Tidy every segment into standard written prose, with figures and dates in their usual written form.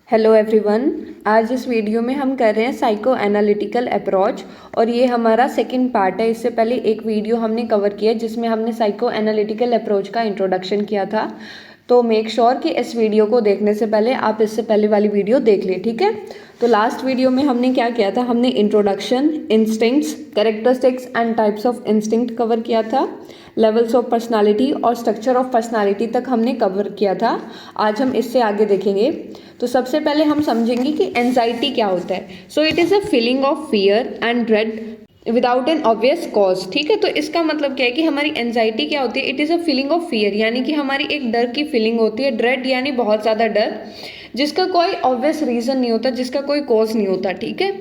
Hello everyone. आज इस video में हम कर रहे हैं साइको एनालिटिकल अप्रोच और ये हमारा सेकंड पार्ट है। इससे पहले एक वीडियो हमने कवर किया जिसमें हमने साइको एनालिटिकल अप्रोच का इंट्रोडक्शन किया था। तो मेक श्योर कि इस वीडियो को देखने से पहले आप इससे पहले वाली वीडियो देख लें, ठीक है। तो लास्ट वीडियो में हमने क्या किया था, हमने introduction, instincts, characteristics and types of instinct cover किया था, लेवल्स ऑफ पर्सनालिटी और स्ट्रक्चर ऑफ पर्सनालिटी तक हमने कवर किया था। आज हम इससे आगे देखेंगे। तो सबसे पहले हम समझेंगे कि एंजाइटी क्या होता है। So it is a feeling of fear and dread without an obvious cause, ठीक है। तो इसका मतलब क्या है कि हमारी एंजाइटी क्या होती है, it is a feeling of fear, यानी कि हमारी एक डर की फीलिंग होती है। ड्रेड यानी बहुत ज़्यादा डर, जिसका कोई ऑब्वियस रीज़न नहीं होता, जिसका कोई कॉज नहीं होता, ठीक है।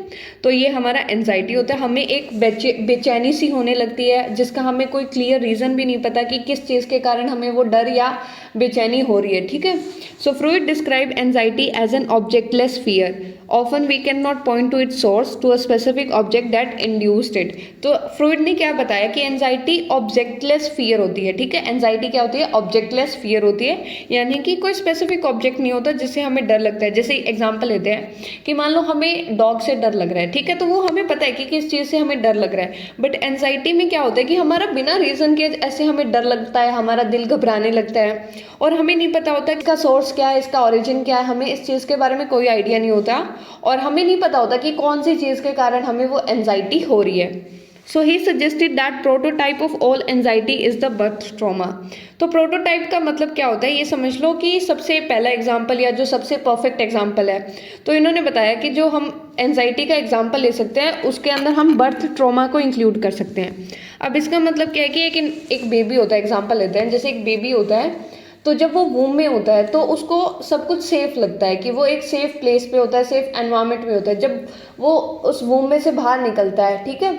तो ये हमारा एंजाइटी होता है। हमें एक बेचैनी सी होने लगती है जिसका हमें कोई क्लियर रीज़न भी नहीं पता कि किस चीज़ के कारण हमें वो डर या बेचैनी हो रही है, ठीक है। So Freud describe anxiety as an objectless fear. Often we can not point to its source to a specific object that induced it. तो फ्रूइड ने क्या बताया कि एंजाइटी ऑब्जेक्टलेस फियर होती है, ठीक है। एंजाइटी क्या होती है, ऑब्जेक्टलेस फियर होती है, यानी कि कोई स्पेसिफिक ऑब्जेक्ट नहीं होता जिससे हमें डर लगता है। जैसे एग्जांपल लेते हैं कि मान लो हमें डॉग से डर लग रहा है, ठीक है, तो वो हमें पता है कि किस चीज़ से हमें डर लग रहा है। बट एंजाइटी में क्या होता है कि हमारा बिना रीज़न के ऐसे हमें डर लगता है, हमारा दिल घबराने लगता है और हमें नहीं पता होता इसका सोर्स क्या है, इसका ओरिजिन क्या है, हमें इस चीज़ के बारे में कोई आइडिया नहीं होता और हमें नहीं पता होता कि कौन सी चीज़ के कारण हमें वो एंजाइटी हो रही है। So he suggested that prototype of all anxiety is the birth trauma. तो प्रोटोटाइप का मतलब क्या होता है, ये समझ लो कि सबसे पहला एग्जाम्पल या जो सबसे परफेक्ट एग्जाम्पल है। तो इन्होंने बताया कि जो हम एंजाइटी का एग्जाम्पल ले सकते हैं उसके अंदर हम बर्थ ट्रॉमा को इंक्लूड कर सकते हैं। अब इसका मतलब क्या है कि एक बेबी होता है, एग्जाम्पल लेते हैं, जैसे एक बेबी होता है तो जब वो वूम में होता है तो उसको सब कुछ सेफ लगता है कि वो एक सेफ प्लेस पे होता है, सेफ एनवायरनमेंट में होता है। जब वो उस वूम में से बाहर निकलता है, ठीक है,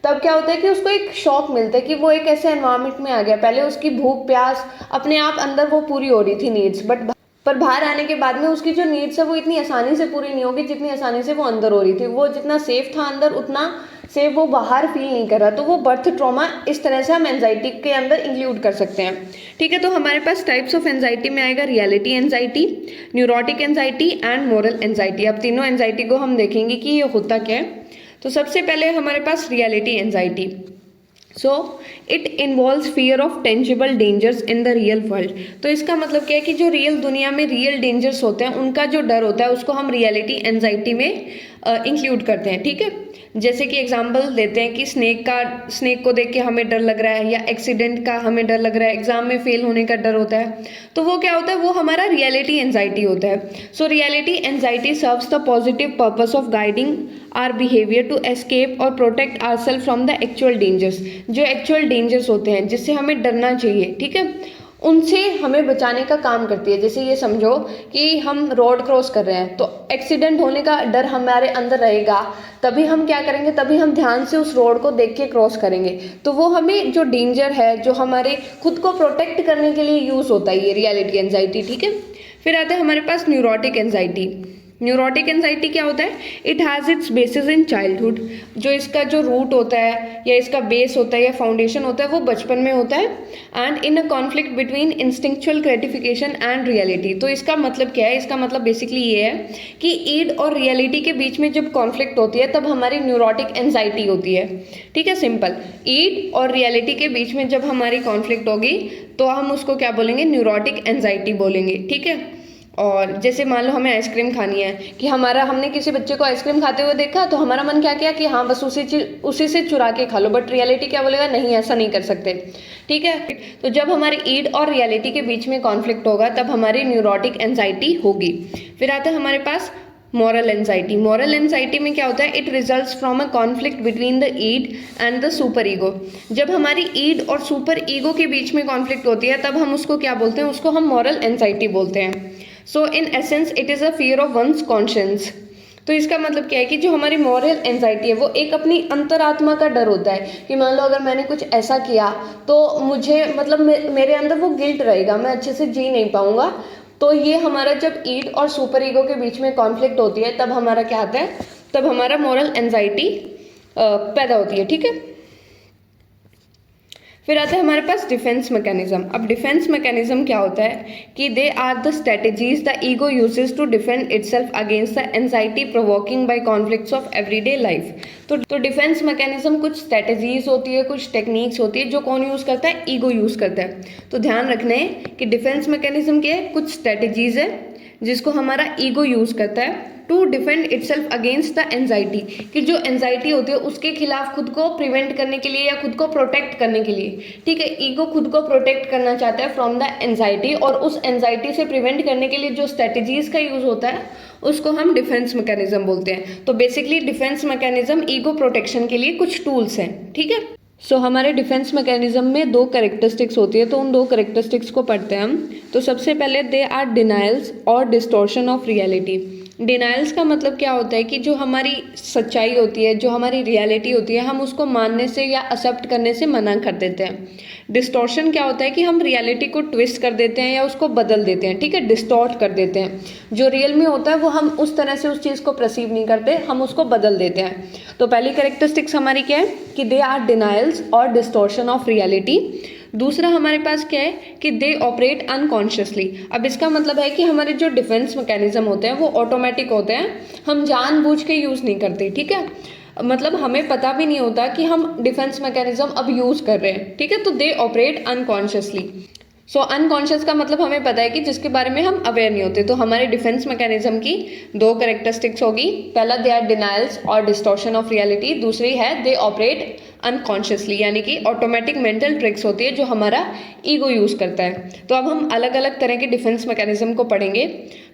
तब क्या होता है कि उसको एक शॉक मिलता है कि वो एक ऐसे एनवायरनमेंट में आ गया। पहले उसकी भूख प्यास अपने आप अंदर वो पूरी हो रही थी नीड्स, बट पर बाहर आने के बाद में उसकी जो नीड्स है वो इतनी आसानी से पूरी नहीं होगी जितनी आसानी से वो अंदर हो रही थी। वो जितना सेफ था अंदर उतना सेफ वो बाहर फील नहीं कर रहा। तो वो बर्थ ट्रॉमा इस तरह से हम एंजाइटी के अंदर इंक्लूड कर सकते हैं, ठीक है। तो हमारे पास टाइप्स ऑफ एंजाइटी में आएगा reality anxiety, neurotic anxiety and moral anxiety. अब तीनों एंजाइटी को हम देखेंगे कि ये होता क्या है। तो सबसे पहले हमारे पास reality anxiety. So it involves fear of tangible dangers in the real world. तो इसका मतलब क्या है कि जो रियल दुनिया में रियल डेंजर्स होते हैं उनका जो डर होता है उसको हम रियलिटी एंजाइटी में इंक्लूड करते हैं, ठीक है। जैसे कि एग्जांपल देते हैं कि स्नेक को देख के हमें डर लग रहा है या एक्सीडेंट का हमें डर लग रहा है, एग्जाम में फेल होने का डर होता है, तो वो क्या होता है, वो हमारा रियलिटी एंजाइटी होता है। So reality anxiety serves the positive purpose of guiding our behaviour to escape or protect our self from the actual dangers. जो एक्चुअल डेंजर्स होते हैं जिससे हमें डरना चाहिए, ठीक है, उनसे हमें बचाने का काम करती है। जैसे ये समझो कि हम रोड क्रॉस कर रहे हैं तो एक्सीडेंट होने का डर हमारे अंदर रहेगा, तभी हम क्या करेंगे, तभी हम ध्यान से उस रोड को देख के क्रॉस करेंगे। तो वो हमें जो डेंजर है, जो हमारे खुद को प्रोटेक्ट करने के लिए यूज़ होता है, ये रियलिटी एंजाइटी, ठीक है। फिर आता है हमारे पास न्यूरोटिक एंजाइटी। न्यूरोटिक एंजाइटी क्या होता है, it has its basis in childhood. जो इसका जो रूट होता है या इसका बेस होता है या फाउंडेशन होता है वो बचपन में होता है। And in a conflict between instinctual gratification and reality. तो इसका मतलब क्या है, इसका मतलब बेसिकली ये है कि ईड और रियलिटी के बीच में जब कॉन्फ्लिक्ट होती है तब हमारी न्यूरोटिक एंजाइटी होती है, ठीक है, सिंपल। ईड और रियलिटी के बीच में जब हमारी कॉन्फ्लिक्ट होगी तो हम उसको क्या बोलेंगे, न्यूरोटिक एंजाइटी बोलेंगे, ठीक है। और जैसे मान लो हमें आइसक्रीम खानी है कि हमने किसी बच्चे को आइसक्रीम खाते हुए देखा तो हमारा मन क्या किया कि हाँ बस उसी से चुरा के खा लो, बट रियलिटी क्या बोलेगा, नहीं ऐसा नहीं कर सकते, ठीक है। तो जब हमारी ईड और रियलिटी के बीच में कॉन्फ्लिक्ट होगा तब हमारी न्यूरोटिक एंजाइटी होगी। फिर आता है हमारे पास मॉरल एंजाइटी। मॉरल एंजाइटी में क्या होता है, it results from a conflict between the id and the superego. जब हमारी ईड और सुपर ईगो के बीच में कॉन्फ्लिक्ट होती है तब हम उसको क्या बोलते हैं, उसको हम मॉरल एंजाइटी बोलते हैं। So in essence it is a fear of one's conscience. तो इसका मतलब क्या है कि जो हमारी मॉरल एंजाइटी है वो एक अपनी अंतरात्मा का डर होता है कि मान लो अगर मैंने कुछ ऐसा किया तो मुझे मतलब मेरे अंदर वो गिल्ट रहेगा, मैं अच्छे से जी नहीं पाऊंगा। तो ये हमारा जब ईड और सुपर ईगो के बीच में कॉन्फ्लिक्ट होती है तब हमारा क्या आता है, तब हमारा मॉरल एंजाइटी पैदा होती है, ठीक है। फिर आता है हमारे पास डिफेंस मैकेनिज्म। अब डिफेंस मैकेनिज्म क्या होता है कि they are the strategies the ego uses to defend itself against the anxiety provoking by conflicts of everyday life. तो डिफेंस मैकेनिज्म कुछ स्ट्रेटेजीज होती है, कुछ टेक्निक्स होती है जो कौन यूज़ करता है, ईगो यूज़ करता है। तो ध्यान रखना है कि डिफेंस मैकेनिज्म के कुछ स्ट्रेटेजीज है जिसको हमारा ईगो यूज़ करता है to defend itself against the anxiety, कि जो एंजाइटी होती है उसके खिलाफ खुद को प्रिवेंट करने के लिए या खुद को प्रोटेक्ट करने के लिए। ठीक है, ईगो खुद को प्रोटेक्ट करना चाहता है फ्रॉम द एंजाइटी, और उस एंजाइटी से प्रिवेंट करने के लिए जो स्ट्रेटेजीज का यूज़ होता है उसको हम डिफेंस मैकेनिज्म बोलते हैं। तो basically defence mechanism ego protection के लिए कुछ टूल्स हैं। ठीक है, सो हमारे डिफेंस मैकेनिज्म में दो कैरेक्टरिस्टिक्स होती है, तो उन दो कैरेक्टरिस्टिक्स को पढ़ते हैं हम। तो सबसे पहले दे आर डिनाइल्स और डिस्टॉर्शन ऑफ रियलिटी। डिनाइल्स का मतलब क्या होता है कि जो हमारी सच्चाई होती है, जो हमारी रियलिटी होती है, हम उसको मानने से या एक्सेप्ट करने से मना कर देते हैं। डिस्टॉर्शन क्या होता है कि हम रियलिटी को ट्विस्ट कर देते हैं या उसको बदल देते हैं। ठीक है, डिस्टॉर्ट कर देते हैं, जो रियल में होता है वो हम उस तरह से उस चीज़ को परसीव नहीं करते, हम उसको बदल देते हैं। तो पहली कैरेक्टरिस्टिक्स हमारी क्या है कि दे आर डिनाइल्स और डिस्टॉर्शन ऑफ रियलिटी। दूसरा हमारे पास क्या है कि दे ऑपरेट अनकॉन्शियसली। अब इसका मतलब है कि हमारे जो डिफेंस मैकेनिज्म होते हैं वो ऑटोमेटिक होते हैं, हम जानबूझ के यूज़ नहीं करते। ठीक है, मतलब हमें पता भी नहीं होता कि हम डिफेंस मैकेनिज्म अब यूज़ कर रहे हैं। ठीक है, तो they operate unconsciously. So unconscious का मतलब हमें पता है कि जिसके बारे में हम अवेयर नहीं होते। तो हमारे डिफेंस मैकेनिज्म की दो कैरेक्टरिस्टिक्स होगी, पहला दे आर डिनाइल्स और डिस्टॉर्शन ऑफ रियलिटी, दूसरी है दे ऑपरेट अनकॉन्शियसली, यानी कि ऑटोमेटिक मेंटल ट्रिक्स होती है जो हमारा ईगो यूज़ करता है। तो अब हम अलग अलग तरह के डिफेंस मैकेनिज्म को पढ़ेंगे।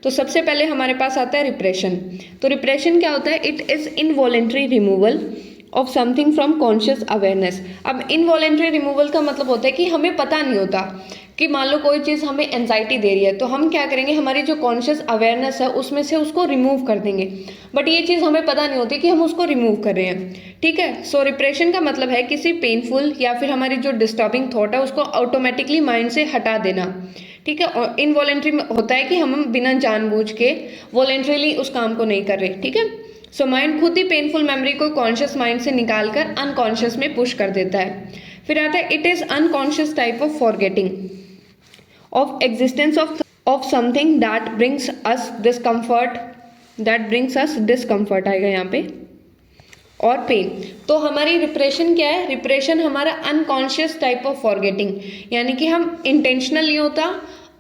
तो सबसे पहले हमारे पास आता है रिप्रेशन। तो रिप्रेशन क्या होता है, it is involuntary removal of something from conscious awareness. अब इनवॉलेंट्री रिमूवल का मतलब होता है कि हमें पता नहीं होता कि मान लो कोई चीज़ हमें एंजाइटी दे रही है, तो हम क्या करेंगे, हमारी जो कॉन्शियस अवेयरनेस है उसमें से उसको रिमूव कर देंगे, बट ये चीज़ हमें पता नहीं होती कि हम उसको रिमूव कर रहे हैं। ठीक है, सो रिप्रेशन का मतलब है किसी पेनफुल या फिर हमारी जो डिस्टर्बिंग थॉट है उसको ऑटोमेटिकली माइंड से हटा देना। ठीक है, और इनवॉलेंट्री होता है कि हम बिना जानबूझ के वॉलेंट्रीली उस काम को नहीं कर रहे। ठीक है, सो माइंड खुद ही पेनफुल मेमोरी को कॉन्शियस माइंड से निकाल कर अनकॉन्शियस में पुश कर देता है। फिर आता है it is unconscious type of forgetting of existence of something that brings us discomfort आएगा यहाँ पे, और पेन। तो हमारी रिप्रेशन क्या है, रिप्रेशन हमारा अनकॉन्शियस टाइप ऑफ फॉरगेटिंग, यानी कि हम इंटेंशनल नहीं होता,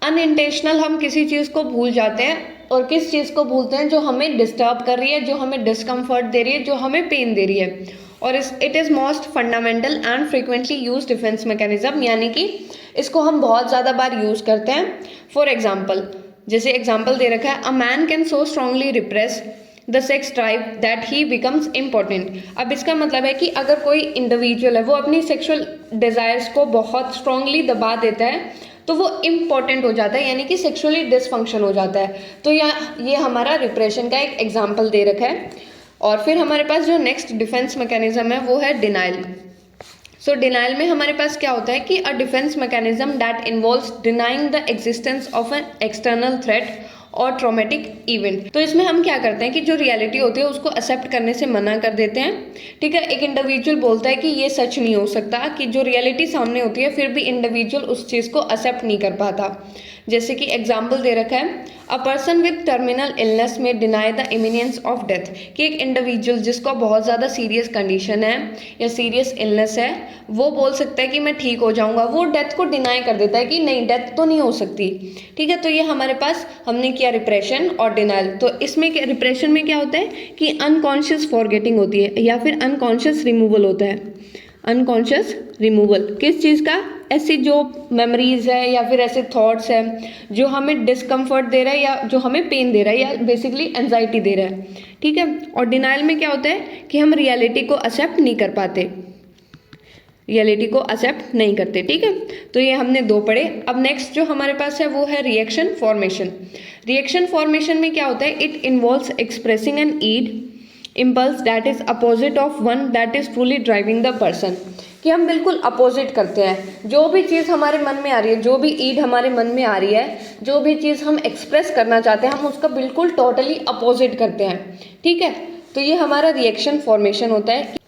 अनइंटेंशनल हम किसी चीज़ को भूल जाते हैं। और किस चीज़ को भूलते हैं, जो हमें डिस्टर्ब कर रही है, जो हमें डिस्कम्फर्ट दे रही है, जो हमें पेन दे रही है। और it is most fundamental and frequently use defence mechanism, यानी कि इसको हम बहुत ज़्यादा बार यूज़ करते हैं। फॉर एग्जाम्पल, जैसे एग्जाम्पल दे रखा है, a man can so strongly repress the sex drive that he becomes important. अब इसका मतलब है कि अगर कोई इंडिविजुअल है वो अपनी सेक्सुअल डिज़ायर्स को बहुत स्ट्रांगली दबा देता है तो वो इम्पॉर्टेंट हो जाता है, यानी कि सेक्सुअली डिसफंक्शन हो जाता है। तो ये हमारा रिप्रेशन का एक एग्जाम्पल दे रखा है। और फिर हमारे पास जो नेक्स्ट डिफेंस मैकेनिज्म है वो है डिनाइल। सो डिनाइल में हमारे पास क्या होता है कि a defence mechanism that involves denying the existence of an external threat और ट्रॉमेटिक इवेंट। तो इसमें हम क्या करते हैं कि जो रियलिटी होती है उसको एक्सेप्ट करने से मना कर देते हैं। ठीक है, एक इंडिविजुअल बोलता है कि ये सच नहीं हो सकता, कि जो रियलिटी सामने होती है फिर भी इंडिविजुअल उस चीज़ को एक्सेप्ट नहीं कर पाता। जैसे कि एग्जाम्पल दे रखा है, a person with terminal illness may deny the imminence of death, कि एक इंडिविजुअल जिसको बहुत ज़्यादा सीरियस कंडीशन है या सीरियस इलनेस है वो बोल सकता है कि मैं ठीक हो जाऊंगा, वो डेथ को डिनाई कर देता है कि नहीं, डेथ तो नहीं हो सकती। ठीक है, तो ये हमारे पास हमने किया रिप्रेशन और डिनाइल। तो इसमें रिप्रेशन में क्या होता है कि अनकॉन्शियस फॉरगेटिंग होती है या फिर अनकॉन्शियस रिमूवल होता है। अनकॉन्शियस रिमूवल किस चीज़ का, ऐसी जो मेमोरीज है या फिर ऐसे थॉट्स हैं जो हमें डिस्कम्फर्ट दे रहा है या जो हमें पेन दे रहा है या बेसिकली एंजाइटी दे रहा है। ठीक है, और डिनाइल में क्या होता है कि हम रियलिटी को एक्सेप्ट नहीं कर पाते, रियलिटी को एक्सेप्ट नहीं करते। ठीक है, तो ये हमने दो पढ़े। अब नेक्स्ट जो हमारे पास है वो है रिएक्शन फॉर्मेशन। रिएक्शन फॉर्मेशन में क्या होता है, it involves expressing an id impulse that is opposite of one that is truly driving the person, कि हम बिल्कुल अपोजिट करते हैं। जो भी चीज़ हमारे मन में आ रही है, जो भी ईड हमारे मन में आ रही है, जो भी चीज़ हम एक्सप्रेस करना चाहते हैं, हम उसका बिल्कुल टोटली अपोजिट करते हैं। ठीक है, तो ये हमारा रिएक्शन फॉर्मेशन होता है।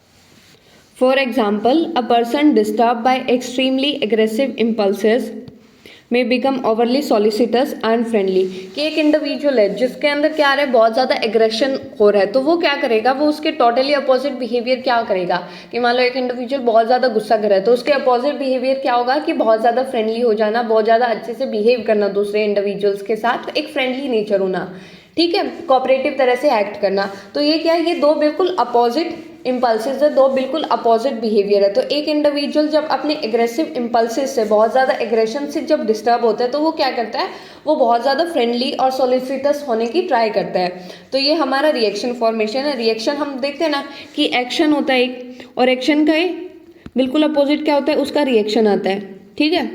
For example, a person disturbed by extremely aggressive impulses may become overly solicitous and friendly। कि एक इंडिविजुअल है जिसके अंदर क्या आ रहा है, बहुत ज़्यादा एग्रेशन हो रहा है, तो वो क्या करेगा, वो उसके टोटली अपोजिट बिहेवियर क्या करेगा कि मान लो एक इंडिविजुअल बहुत ज़्यादा गुस्सा कर रहा है तो उसके अपोजिट बिहेवियर क्या होगा कि बहुत ज़्यादा फ्रेंडली हो जाना, बहुत ज़्यादा अच्छे से बिहेव करना दूसरे इंडिविजुअल्स के साथ, एक फ्रेंडली नेचर होना, ठीक है, कोऑपरेटिव तरह से एक्ट करना। तो ये क्या है, ये दो बिल्कुल अपोजिट इम्पल्सिस है, दो बिल्कुल अपोजिट बिहेवियर है। तो एक इंडिविजुअल जब अपने एग्रेसिव इम्पल्सिस से, बहुत ज़्यादा एग्रेशन से जब डिस्टर्ब होता है तो वो क्या करता है, वो बहुत ज़्यादा फ्रेंडली और सोलिसिटस होने की ट्राई करता है। तो ये हमारा रिएक्शन फॉर्मेशन है। रिएक्शन हम देखते हैं ना कि एक्शन होता है एक, और एक्शन का बिल्कुल अपोजिट क्या होता है, उसका रिएक्शन आता है, ठीक है।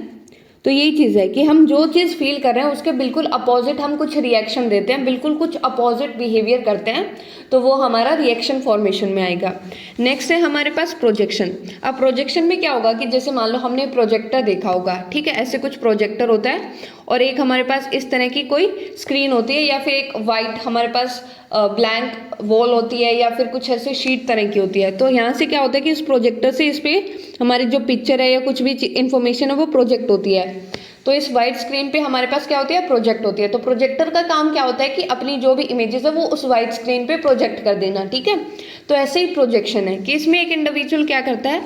तो यही चीज़ है कि हम जो चीज़ फील कर रहे हैं उसके बिल्कुल अपोजिट हम कुछ रिएक्शन देते हैं, बिल्कुल कुछ अपोजिट बिहेवियर करते हैं, तो वो हमारा रिएक्शन फॉर्मेशन में आएगा। नेक्स्ट है हमारे पास प्रोजेक्शन। अब प्रोजेक्शन में क्या होगा कि जैसे मान लो हमने प्रोजेक्टर देखा होगा, ठीक है, ऐसे कुछ प्रोजेक्टर होता है और एक हमारे पास इस तरह की कोई स्क्रीन होती है या फिर एक वाइट हमारे पास ब्लैंक वॉल होती है या फिर कुछ ऐसे शीट तरह की होती है। तो यहाँ से क्या होता है कि इस प्रोजेक्टर से इस पर हमारी जो पिक्चर है या कुछ भी इंफॉर्मेशन है वो प्रोजेक्ट होती है। तो इस वाइट स्क्रीन पे हमारे पास क्या होती है, प्रोजेक्ट होती है। तो प्रोजेक्टर का काम क्या होता है कि अपनी जो भी इमेजेस है वो उस वाइट स्क्रीन पे प्रोजेक्ट कर देना, ठीक है। तो ऐसे ही प्रोजेक्शन है कि इसमें एक इंडिविजुअल क्या करता है,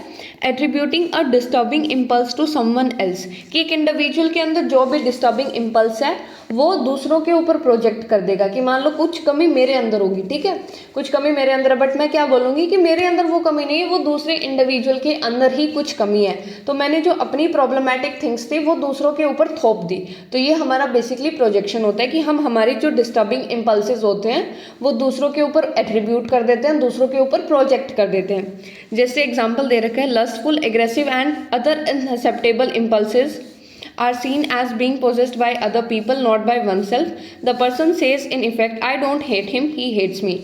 attributing a disturbing impulse to someone else, कि एक इंडिविजुअल के अंदर जो भी डिस्टर्बिंग इम्पल्स है वो दूसरों के ऊपर प्रोजेक्ट कर देगा कि मान लो कुछ कमी मेरे अंदर होगी, ठीक है, कुछ कमी मेरे अंदर है, बट मैं क्या बोलूँगी कि मेरे अंदर वो कमी नहीं है, वो दूसरे इंडिविजुअल के अंदर ही कुछ कमी है। तो मैंने जो अपनी प्रॉब्लमैटिक थिंग्स थी वो दूसरों के ऊपर थोप दी। तो ये हमारा बेसिकली प्रोजेक्शन होता है कि हम हमारी जो डिस्टर्बिंग इम्पल्सेस होते हैं वो दूसरों के ऊपर एट्रीब्यूट कर देते हैं, दूसरों के ऊपर प्रोजेक्ट कर देते हैं। जैसे एग्जाम्पल दे रखा है, lustful, aggressive and other unacceptable impulses are seen as being possessed by other people, not by oneself. The person says in effect, I don't hate him, he hates me।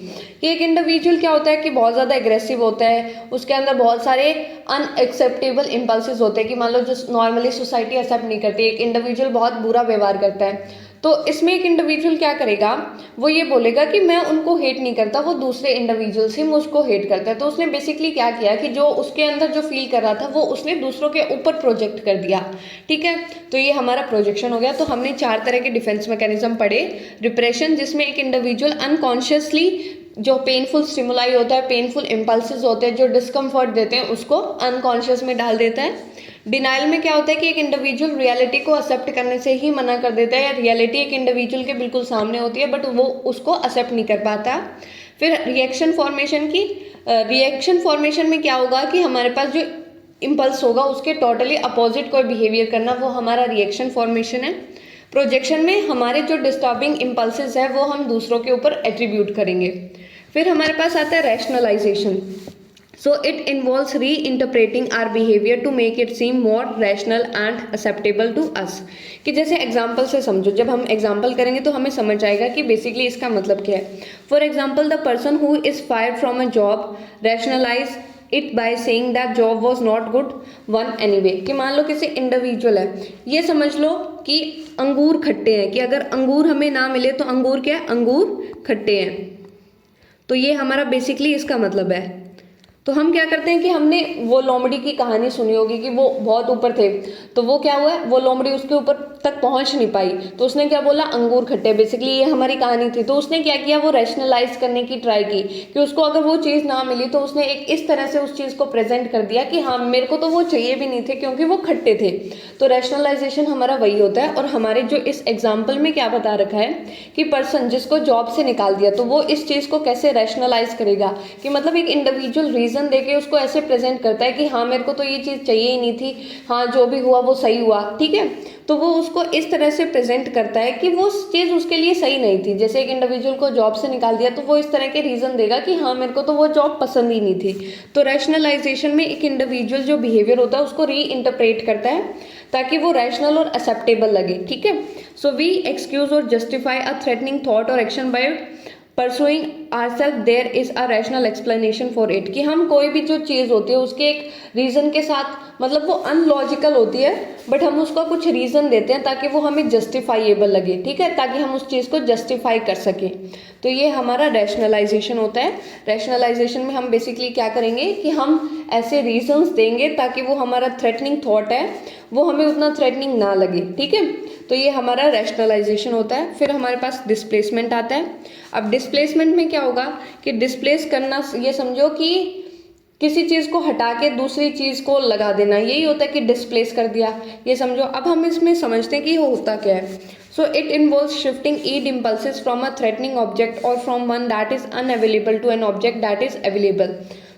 कि एक individual क्या होता है कि बहुत ज़्यादा एग्रेसिव होता है, उसके अंदर बहुत सारे अनएक्सेप्टेबल इम्पल्सेस होते हैं कि मान लो जो नॉर्मली सोसाइटी एक्सेप्ट नहीं करती, एक इंडिविजुअल बहुत बुरा व्यवहार करता है, तो इसमें एक इंडिविजुअल क्या करेगा, वो ये बोलेगा कि मैं उनको हेट नहीं करता, वो दूसरे इंडिविजुअल से मुझको हेट करता है। तो उसने बेसिकली क्या किया कि जो उसके अंदर जो फील कर रहा था वो उसने दूसरों के ऊपर प्रोजेक्ट कर दिया, ठीक है। तो ये हमारा प्रोजेक्शन हो गया। तो हमने 4 तरह के डिफेंस मैकेनिज्म पढ़े। रिप्रेशन, जिसमें एक इंडिविजुअल अनकॉन्शियसली जो पेनफुल स्टिमुलाई होता है, पेनफुल इम्पल्सेस होते हैं जो डिस्कम्फर्ट देते हैं, उसको अनकॉन्शियस में डाल देता है। डिनाइल में क्या होता है कि एक इंडिविजुअल रियलिटी को एक्सेप्ट करने से ही मना कर देता है, या रियलिटी एक इंडिविजुअल के बिल्कुल सामने होती है बट वो उसको एक्सेप्ट नहीं कर पाता। फिर रिएक्शन फॉर्मेशन की, रिएक्शन फॉर्मेशन में क्या होगा कि हमारे पास जो इम्पल्स होगा उसके टोटली अपोजिट कोई बिहेवियर करना, वो हमारा रिएक्शन फॉर्मेशन है। प्रोजेक्शन में हमारे जो डिस्टर्बिंग इम्पल्सेस है वो हम दूसरों के ऊपर एट्रीब्यूट करेंगे। फिर हमारे पास आता है rationalisation. So it involves reinterpreting our behavior to make it seem more rational and acceptable to us। कि जैसे एग्जाम्पल से समझो, जब हम एग्जाम्पल करेंगे तो हमें समझ आएगा कि बेसिकली इसका मतलब क्या है। For example, the person who is fired from a job rationalize it by saying that job was not good one anyway. कि मान लो किसी इंडिविजुअल है, ये समझ लो कि अंगूर खट्टे हैं, कि अगर अंगूर हमें ना मिले तो अंगूर क्या है, अंगूर खट्टे हैं। तो ये हमारा बेसिकली इसका मतलब है। तो हम क्या करते हैं कि हमने वो लोमड़ी की कहानी सुनी होगी कि वो बहुत ऊपर थे, तो वो क्या हुआ, वो लोमड़ी उसके ऊपर तक पहुंच नहीं पाई, तो उसने क्या बोला, अंगूर खट्टे। बेसिकली ये हमारी कहानी थी। तो उसने क्या किया, वो रैशनलाइज करने की ट्राई की कि उसको अगर वो चीज़ ना मिली तो उसने एक इस तरह से उस चीज़ को प्रेजेंट कर दिया कि हाँ मेरे को तो वो चाहिए भी नहीं थे क्योंकि वो खट्टे थे। तो रैशनलाइजेशन हमारा वही होता है। और हमारे जो इस एग्जाम्पल में क्या बता रखा है कि पर्सन जिसको जॉब से निकाल दिया, तो वो इस चीज़ को कैसे रैशनलाइज करेगा, कि मतलब एक इंडिविजुअल रीजन देके उसको ऐसे प्रेजेंट करता है कि हाँ मेरे को तो ये चीज़ चाहिए ही नहीं थी, हाँ जो भी हुआ वो सही हुआ, ठीक है। तो वो उसको इस तरह से प्रेजेंट करता है कि वो चीज़ उसके लिए सही नहीं थी। जैसे एक इंडिविजुअल को जॉब से निकाल दिया तो वो इस तरह के रीज़न देगा कि हाँ मेरे को तो वो जॉब पसंद ही नहीं थी। तो रैशनलाइजेशन में एक इंडिविजुअल जो बिहेवियर होता है उसको री इंटरप्रेट करता है ताकि वो रैशनल और एक्सेप्टेबल लगे, ठीक है। So we excuse or justify a threatening thought or action by persuading ourselves there is a rational explanation for it. कि हम कोई भी जो चीज़ होती है उसके एक रीज़न के साथ, मतलब वो अनलॉजिकल होती है बट हम उसका कुछ रीज़न देते हैं ताकि वो हमें जस्टिफाइएबल लगे, ठीक है, ताकि हम उस चीज़ को जस्टिफाई कर सकें। तो ये हमारा रैशनलाइजेशन होता है। रैशनलाइजेशन में हम बेसिकली क्या करेंगे कि हम ऐसे रीजंस देंगे ताकि वो हमारा थ्रेटनिंग थॉट है वो हमें उतना थ्रेटनिंग ना लगे, ठीक है। तो ये हमारा रैशनलाइजेशन होता है। फिर हमारे पास डिस्प्लेसमेंट आता है। अब डिस्प्लेसमेंट में क्या होगा कि डिस्प्लेस करना, ये समझो कि किसी चीज़ को हटा के दूसरी चीज़ को लगा देना, यही होता है कि डिस्प्लेस कर दिया, ये समझो। अब हम इसमें समझते हैं कि ये होता क्या है। So it involve shifting id impulses from a threatening object or from one that is unavailable to an object that is available.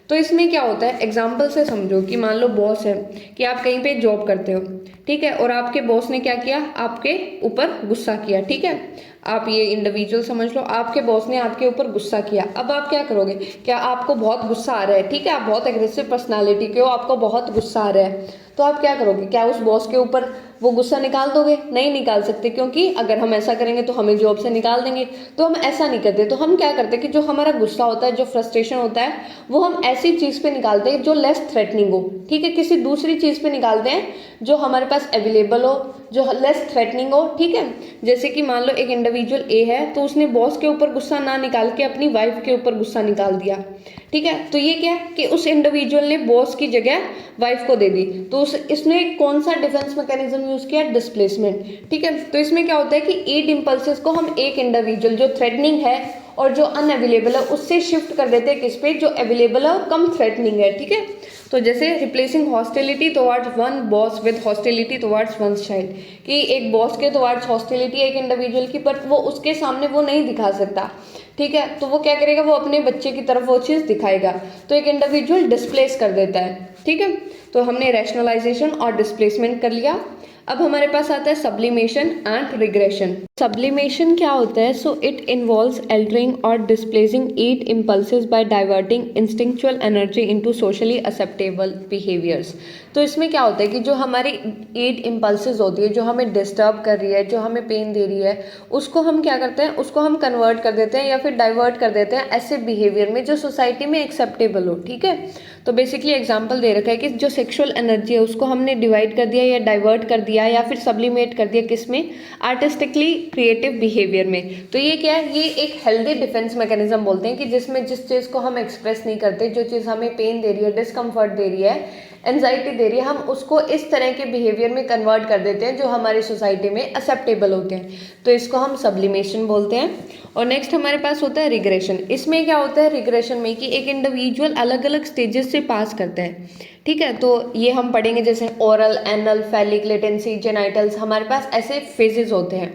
तो इसमें क्या होता है, एग्जाम्पल से समझो कि मान लो बॉस है कि आप कहीं पे जॉब करते हो, ठीक है, और आपके बॉस ने क्या किया, आपके ऊपर गुस्सा किया, ठीक है। आप ये इंडिविजुअल समझ लो, आपके बॉस ने आपके ऊपर गुस्सा किया। अब आप क्या करोगे, क्या आपको बहुत गुस्सा आ रहा है, ठीक है, आप बहुत एग्रेसिव पर्सनालिटी के हो, आपको बहुत गुस्सा आ रहा है, तो आप क्या करोगे, क्या उस बॉस के ऊपर वो गुस्सा निकाल दोगे? नहीं निकाल सकते, क्योंकि अगर हम ऐसा करेंगे तो हमें जॉब से निकाल देंगे। तो हम ऐसा नहीं करते। तो हम क्या करते हैं कि जो हमारा गुस्सा होता है, जो फ्रस्ट्रेशन होता है, वो हम ऐसी चीज़ पे निकालते हैं जो लेस थ्रेटनिंग हो, ठीक है, किसी दूसरी चीज़ पे निकालते हैं जो हमारे पास अवेलेबल हो, जो लेस थ्रेटनिंग हो, ठीक है। जैसे कि मान लो एक इंडिविजुअल ए है, तो उसने बॉस के ऊपर गुस्सा ना निकाल के अपनी वाइफ के ऊपर गुस्सा निकाल दिया, ठीक है। तो ये क्या है कि उस इंडिविजुअल ने बॉस की जगह वाइफ को दे दी। तो इसने कौन सा डिफेंस मैकेनिज्म यूज किया, डिस्प्लेसमेंट, ठीक है। तो इसमें क्या होता है कि ईड इम्पल्सेस को हम एक इंडिविजुअल जो थ्रेटनिंग है और जो अनअवेलेबल है उससे शिफ्ट कर देते हैं किस पे, जो अवेलेबल है और कम थ्रेटनिंग है, ठीक है। तो जैसे replacing hostility towards one boss with hostility towards one child, कि एक बॉस के टुवर्ड्स हॉस्टिलिटी एक इंडिविजुअल की, पर वो उसके सामने वो नहीं दिखा सकता, ठीक है। तो वो क्या करेगा, वो अपने बच्चे की तरफ वो चीज़ दिखाएगा। तो एक इंडिविजुअल डिस्प्लेस कर देता है, ठीक है। तो हमने रैशनलाइजेशन और डिस्प्लेसमेंट कर लिया। अब हमारे पास आता है सब्लिमेशन एंड रिग्रेशन। सब्लिमेशन क्या होता है, so it involves altering or displacing id impulses by diverting instinctual energy into socially acceptable behaviours. तो इसमें क्या होता है कि जो हमारी ईड इम्पल्सेस होती है, जो हमें डिस्टर्ब कर रही है, जो हमें पेन दे रही है, उसको हम क्या करते हैं, उसको हम कन्वर्ट कर देते हैं या फिर डाइवर्ट कर देते हैं ऐसे बिहेवियर में जो सोसाइटी में एक्सेप्टेबल हो, ठीक है। तो बेसिकली एग्जांपल दे रखा है कि जो सेक्सुअल एनर्जी है उसको हमने डिवाइड कर दिया या डाइवर्ट कर दिया या फिर सब्लिमेट कर दिया, किसमें, आर्टिस्टिकली क्रिएटिव बिहेवियर में। तो ये क्या है, ये एक हेल्दी डिफेंस मैकेनिज्म बोलते हैं कि जिसमें जिस चीज़ को हम एक्सप्रेस नहीं करते, जो चीज़ हमें पेन दे रही है, डिस्कम्फर्ट दे रही है, एंजाइटी दे रही है, हम उसको इस तरह के बिहेवियर में कन्वर्ट कर देते हैं जो हमारी सोसाइटी में एक्सेप्टेबल होते हैं। तो इसको हम सब्लिमेशन बोलते हैं। और नेक्स्ट हमारे पास होता है रिग्रेशन। इसमें क्या होता है रिग्रेशन में कि एक इंडिविजुअल अलग अलग स्टेजेस से पास करता है, ठीक है। तो ये हम पढ़ेंगे जैसे oral, anal, phallic, latency, genitals, हमारे पास ऐसे फेजेस होते हैं,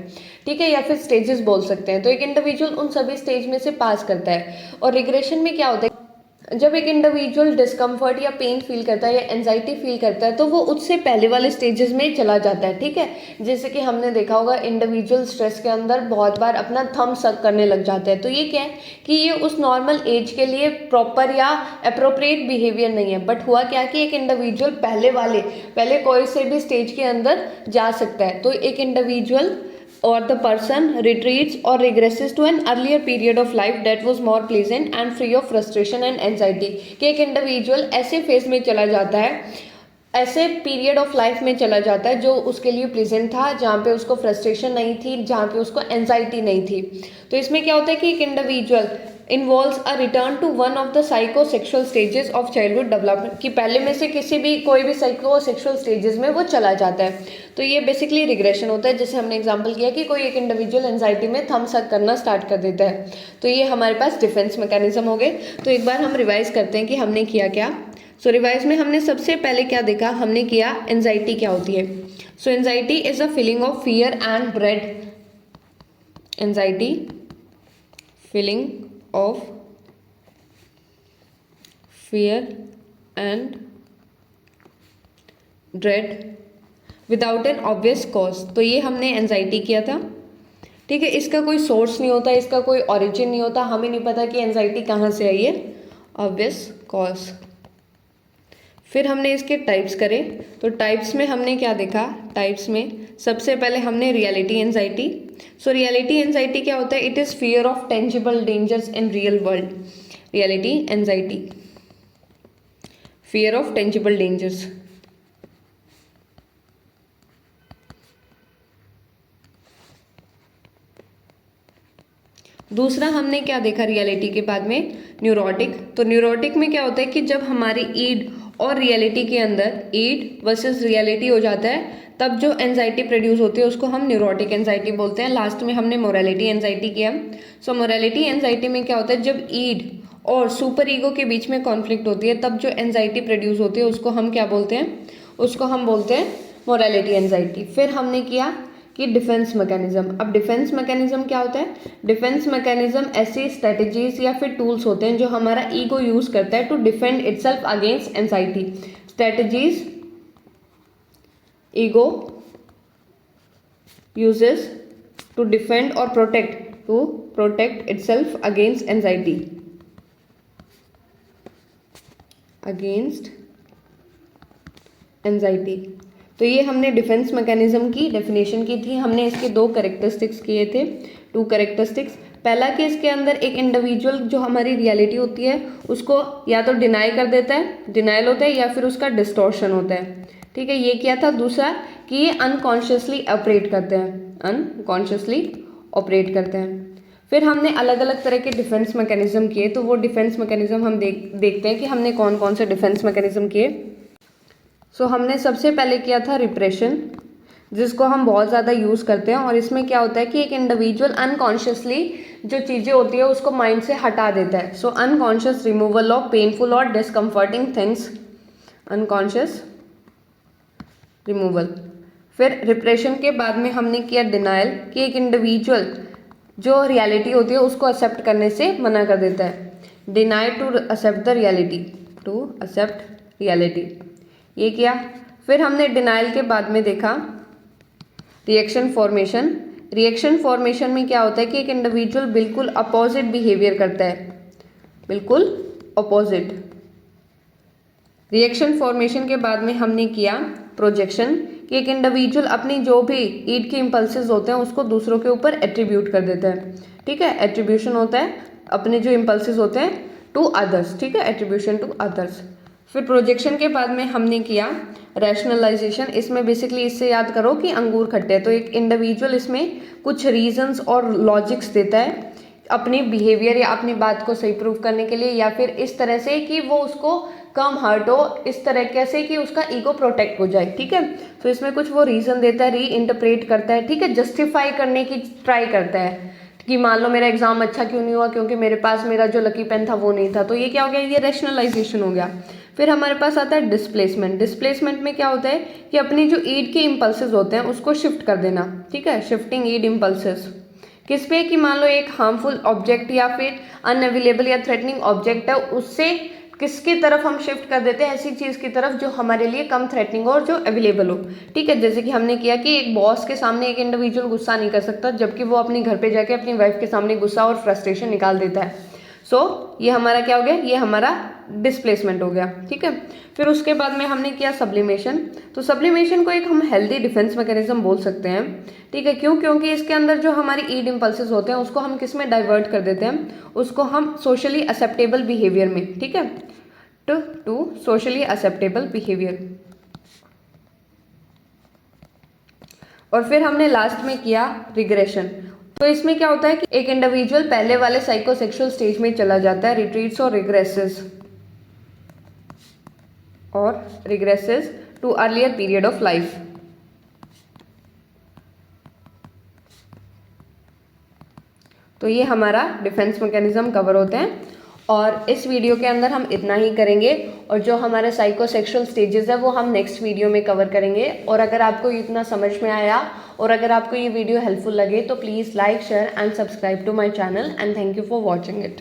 ठीक है, या फिर स्टेजेस बोल सकते हैं। तो एक इंडिविजुअल उन सभी स्टेज में से पास करता है। और रिग्रेशन में क्या होता है, जब एक इंडिविजुअल डिस्कम्फर्ट या पेन फील करता है या एंजाइटी फील करता है तो वो उससे पहले वाले स्टेजेस में चला जाता है, ठीक है। जैसे कि हमने देखा होगा इंडिविजुअल स्ट्रेस के अंदर बहुत बार अपना थंब सक करने लग जाते हैं। तो ये क्या है कि ये उस नॉर्मल एज के लिए प्रॉपर या अप्रोप्रिएट बिहेवियर नहीं है। बट हुआ क्या कि एक इंडिविजुअल पहले कोई से भी स्टेज के अंदर जा सकता है। तो एक individual or the person retreats or regresses to an earlier period of life that was more pleasant and free of frustration and anxiety, कि एक इंडिविजुअल ऐसे फेज में चला जाता है, ऐसे पीरियड ऑफ लाइफ में चला जाता है जो उसके लिए प्लीजेंट था, जहाँ पे उसको फ्रस्ट्रेशन नहीं थी, जहाँ पे उसको एंजाइटी नहीं थी। तो इसमें क्या होता है कि एक individual involves a return to one of the psychosexual stages of childhood development, कि पहले में से कोई भी साइकोसेक्सुअल स्टेजेस में वो चला जाता है। तो ये बेसिकली रिग्रेशन होता है। जैसे हमने एग्जांपल किया कि कोई एक इंडिविजुअल एंजाइटी में थंब सक करना स्टार्ट कर देता है। तो ये हमारे पास डिफेंस मैकेनिज्म हो गए। तो एक बार हम रिवाइज करते हैं कि हमने किया क्या। सो रिवाइज में हमने सबसे पहले क्या देखा, हमने किया एंजाइटी क्या होती है। So anxiety is a feeling of fear and dread. Anxiety, feeling of fear and dread without an obvious cause। तो ये हमने एंजाइटी किया था, ठीक है। इसका कोई सोर्स नहीं होता, इसका कोई ओरिजिन नहीं होता, हमें नहीं पता कि एंजाइटी कहाँ से आई है, ऑब्वियस कॉज। फिर हमने इसके टाइप्स करे। तो टाइप्स में हमने क्या देखा, टाइप्स में सबसे पहले हमने रियलिटी एंजाइटी। सो रियलिटी एंजाइटी क्या होता है, it is fear of tangible dangers in real world. Reality anxiety, fear of tangible dangers. दूसरा हमने क्या देखा रियलिटी के बाद में, न्यूरोटिक। तो न्यूरोटिक में क्या होता है कि जब हमारी ईड और रियलिटी के अंदर ईड वर्सेस रियलिटी हो जाता है, तब जो एंजाइटी प्रोड्यूस होती है उसको हम न्यूरोटिक एंजाइटी बोलते हैं। लास्ट में हमने मोरालिटी एंजाइटी किया। सो मोरालिटी एंजाइटी में क्या होता है, जब ईड और सुपर ईगो के बीच में कॉन्फ्लिक्ट होती है, तब जो एंजाइटी प्रोड्यूस होती है उसको हम क्या बोलते हैं, उसको हम बोलते हैं मोरालिटी एंजाइटी। फिर हमने किया कि डिफेंस मैकेनिज्म। अब डिफेंस मैकेनिज्म क्या होता है, डिफेंस मैकेनिज्म ऐसी स्ट्रेटजीज या फिर टूल्स होते हैं जो हमारा ईगो यूज करता है to defend itself against anxiety. Strategies ego uses to defend or protect itself against anxiety, against anxiety. तो ये हमने डिफेंस मैकेनिज्म की डेफिनेशन की थी। हमने इसके दो कैरेक्टरिस्टिक्स किए थे, 2 कैरेक्टरिस्टिक्स। पहला कि इसके अंदर एक इंडिविजुअल जो हमारी रियलिटी होती है उसको या तो डिनाई कर देता है, डिनाइल होता है, या फिर उसका डिस्टॉर्शन होता है। ठीक है, ये किया था। दूसरा कि ये अनकॉन्शियसली ऑपरेट करते हैं, अनकॉन्शियसली ऑपरेट करते हैं। फिर हमने अलग अलग तरह के डिफेंस मैकेनिज्म किए। तो वो डिफेंस मैकेनिज्म हम देखते हैं कि हमने कौन कौन से डिफेंस मैकेनिज्म किए। सो हमने सबसे पहले किया था रिप्रेशन, जिसको हम बहुत ज़्यादा यूज़ करते हैं। और इसमें क्या होता है कि एक इंडिविजुअल अनकॉन्शियसली जो चीज़ें होती है उसको माइंड से हटा देता है। So unconscious removal of painful और डिस्कम्फर्टिंग थिंग्स, अनकॉन्शियस रिमूवल। फिर रिप्रेशन के बाद में हमने किया डिनाइल, कि एक इंडिविजुअल जो रियलिटी होती है उसको एक्सेप्ट करने से मना कर देता है। Deny to accept the reality, to accept reality, ये किया। फिर हमने डिनाइल के बाद में देखा रिएक्शन फॉर्मेशन। रिएक्शन फॉर्मेशन में क्या होता है कि एक इंडिविजुअल बिल्कुल अपोजिट बिहेवियर करता है, बिल्कुल अपोजिट। रिएक्शन फॉर्मेशन के बाद में हमने किया प्रोजेक्शन, कि एक इंडिविजुअल अपनी जो भी ईड के इम्पल्सेस होते हैं उसको दूसरों के ऊपर एट्रीब्यूट कर देता है। ठीक है, एट्रीब्यूशन होता है अपने जो इम्पल्सेस होते हैं टू अदर्स। ठीक है, एट्रीब्यूशन टू अदर्स। फिर प्रोजेक्शन के बाद में हमने किया रैशनलाइजेशन। इसमें बेसिकली इससे याद करो कि अंगूर खट्टे हैं, तो एक इंडिविजुअल इसमें कुछ रीजंस और लॉजिक्स देता है अपने बिहेवियर या अपनी बात को सही प्रूव करने के लिए, या फिर इस तरह से कि वो उसको कम हर्ट हो, इस तरह कैसे कि उसका ईगो प्रोटेक्ट हो जाए। ठीक है, तो इसमें कुछ वो रीज़न देता है, री इंटरप्रेट करता है। ठीक है, जस्टिफाई करने की ट्राई करता है कि मान लो मेरा एग्जाम अच्छा क्यों नहीं हुआ, क्योंकि मेरे पास मेरा जो लकी पेन था वो नहीं था। तो ये क्या हो गया, ये रैशनलाइजेशन हो गया। फिर हमारे पास आता है डिस्प्लेसमेंट। डिस्प्लेसमेंट में क्या होता है कि अपनी जो ईड के इम्पल्सेस होते हैं उसको शिफ्ट कर देना। ठीक है, शिफ्टिंग ईड इम्पल्सेस किस पे, कि मान लो एक हार्मफुल ऑब्जेक्ट या फिर अनअवेलेबल या थ्रेटनिंग ऑब्जेक्ट है, उससे किसकी तरफ हम शिफ्ट कर देते हैं, ऐसी चीज़ की तरफ जो हमारे लिए कम थ्रेटनिंग और जो अवेलेबल हो। ठीक है, जैसे कि हमने किया कि एक बॉस के सामने एक इंडिविजुअल गुस्सा नहीं कर सकता, जबकि वो अपने घर पे जाके अपनी वाइफ के सामने गुस्सा और फ्रस्ट्रेशन निकाल देता है। सो ये हमारा क्या हो गया, ये हमारा डिस्प्लेसमेंट हो गया। ठीक है, फिर उसके बाद में हमने किया सब्लिमेशन। तो सब्लिमेशन को एक हम हेल्दी डिफेंस मैकेनिज्म बोल सकते हैं। ठीक है, क्यों, क्योंकि इसके अंदर जो हमारी ईड इम्पल्सेस होते हैं उसको हम किस में डाइवर्ट कर देते हैं, उसको हम सोशली एक्सेप्टेबल बिहेवियर में। ठीक है, टू सोशली एक्सेप्टेबल बिहेवियर। और फिर हमने लास्ट में किया रिग्रेशन। तो इसमें क्या होता है कि एक इंडिविजुअल पहले वाले साइकोसेक्सुअल स्टेज में चला जाता है, retreats or regresses to earlier period of life. तो ये हमारा डिफेंस मैकेनिज्म कवर होते हैं। और इस वीडियो के अंदर हम इतना ही करेंगे, और जो हमारे साइकोसेक्सुअल स्टेजेस है वो हम नेक्स्ट वीडियो में कवर करेंगे। और अगर आपको इतना समझ में आया और अगर आपको ये वीडियो हेल्पफुल लगे तो please like, share and subscribe to my channel, and thank you for watching it.